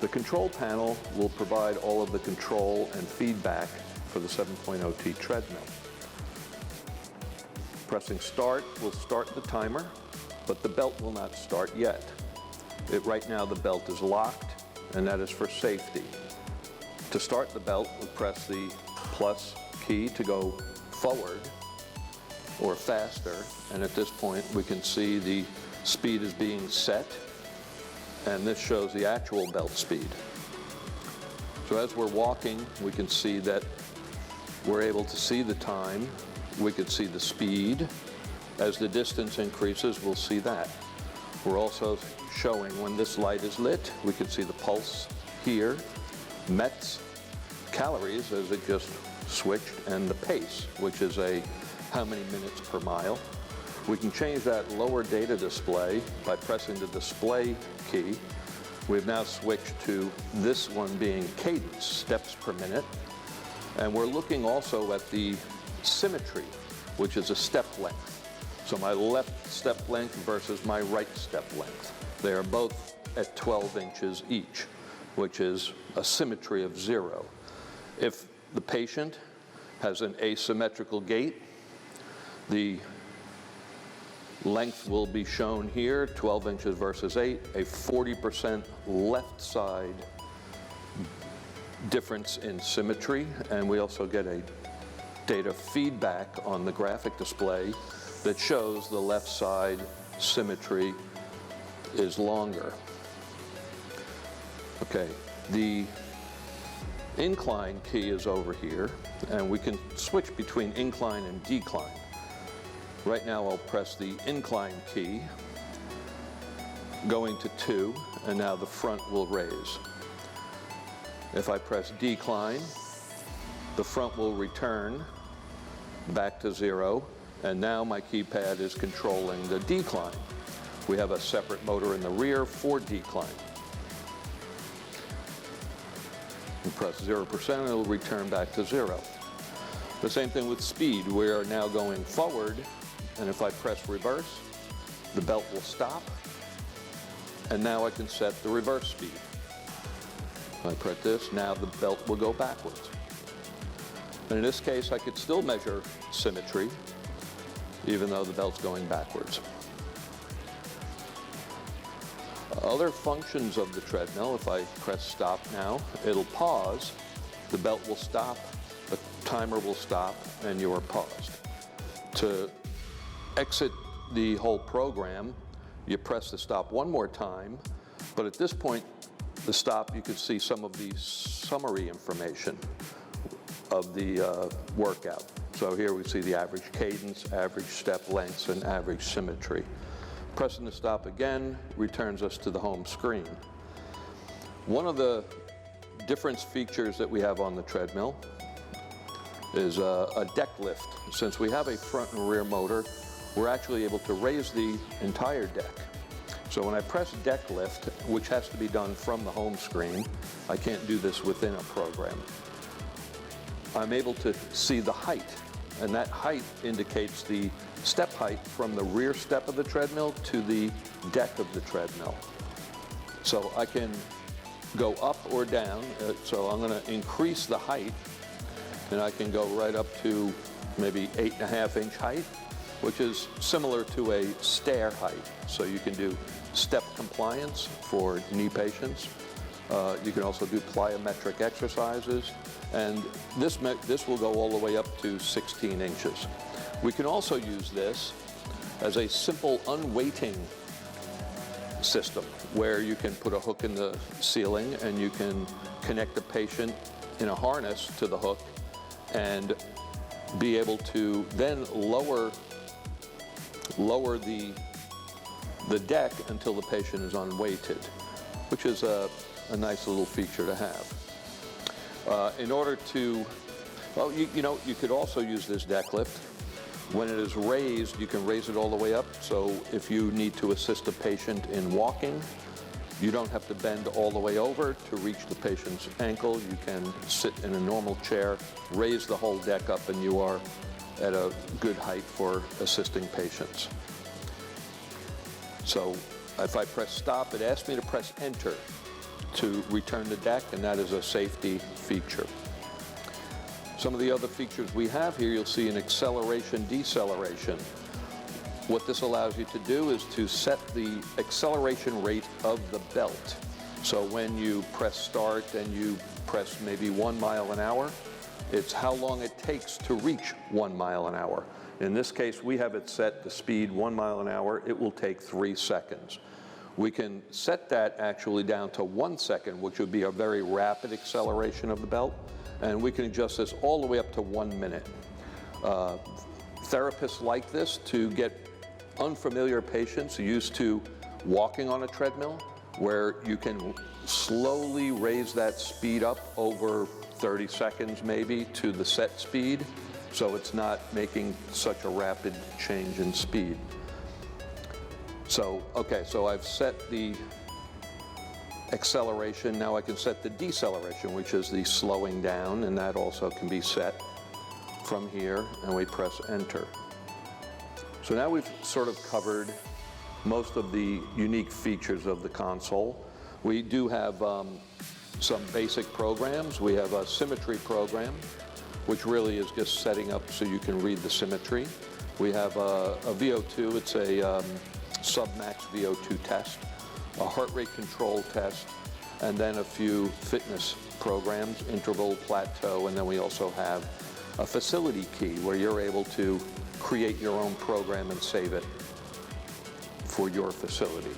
control panel will provide all of the control and feedback for the 7.0T treadmill. Pressing start will start the timer, but the belt will not start yet. Right now the belt is locked, and that is for safety. To start the belt, we press the plus key to go forward or faster, and at this point we can see the speed is being set, and this shows the actual belt speed. So as we're walking, we can see that we're able to see the time, we can see the speed. As the distance increases, we'll see that. We're also showing when this light is lit, we can see the pulse here, METs, calories as it just switched, and the pace, which is how many minutes per mile. We can change that lower data display by pressing the display key. We've now switched to this one being cadence, steps per minute. And we're looking also at the symmetry, which is a step length. So my left step length versus my right step length. They are both at 12 inches each, which is a symmetry of 0. If the patient has an asymmetrical gait, the length will be shown here, 12 inches versus 8, a 40% left side difference in symmetry, and we also get a data feedback on the graphic display that shows the left side symmetry is longer. Okay, the incline key is over here, and we can switch between incline and decline. Right now I'll press the incline key, going to 2, and now the front will raise. If I press decline, the front will return back to 0, and now my keypad is controlling the decline. We have a separate motor in the rear for decline. We press 0% and it'll return back to 0. The same thing with speed. We are now going forward, and if I press reverse, the belt will stop, and now I can set the reverse speed. If I press this, now the belt will go backwards. And in this case, I could still measure symmetry, even though the belt's going backwards. Other functions of the treadmill, if I press stop now, it'll pause, the belt will stop, the timer will stop, and you are paused. To exit the whole program, you press the stop one more time, but at this point, the stop, you can see some of the summary information of the workout. So here we see the average cadence, average step lengths, and average symmetry. Pressing the stop again returns us to the home screen. One of the difference features that we have on the treadmill is a deck lift. Since we have a front and rear motor, we're actually able to raise the entire deck. So when I press deck lift, which has to be done from the home screen, I can't do this within a program, I'm able to see the height, and that height indicates the step height from the rear step of the treadmill to the deck of the treadmill. So I can go up or down, so I'm going to increase the height, and I can go right up to maybe 8.5-inch height, which is similar to a stair height. So you can do step compliance for knee patients. You can also do plyometric exercises, and this will go all the way up to 16 inches. We can also use this as a simple unweighting system where you can put a hook in the ceiling and you can connect the patient in a harness to the hook and be able to then lower the deck until the patient is unweighted, which is a nice little feature to have. In order to, well, you could also use this deck lift. When it is raised, you can raise it all the way up. So if you need to assist a patient in walking, you don't have to bend all the way over to reach the patient's ankle. You can sit in a normal chair, raise the whole deck up, and you are at a good height for assisting patients. So if I press stop, it asks me to press enter. to return the deck, and that is a safety feature. Some of the other features we have here, you'll see an acceleration, deceleration. What this allows you to do is to set the acceleration rate of the belt. So when you press start and you press maybe 1 mile an hour, it's how long it takes to reach 1 mile an hour. In this case, we have it set to speed 1 mile an hour. It will take 3 seconds. We can set that actually down to 1 second, which would be a very rapid acceleration of the belt, and we can adjust this all the way up to 1 minute. Therapists like this to get unfamiliar patients used to walking on a treadmill, where you can slowly raise that speed up over 30 seconds maybe to the set speed, so it's not making such a rapid change in speed. So, okay, so I've set the acceleration. Now I can set the deceleration, which is the slowing down, and that also can be set from here, and we press enter. So now we've sort of covered most of the unique features of the console. We do have some basic programs. We have a symmetry program, which really is just setting up so you can read the symmetry. We have a VO2, it's a submax VO2 test, a heart rate control test, and then a few fitness programs, interval, plateau, and then we also have a facility key where you're able to create your own program and save it for your facility.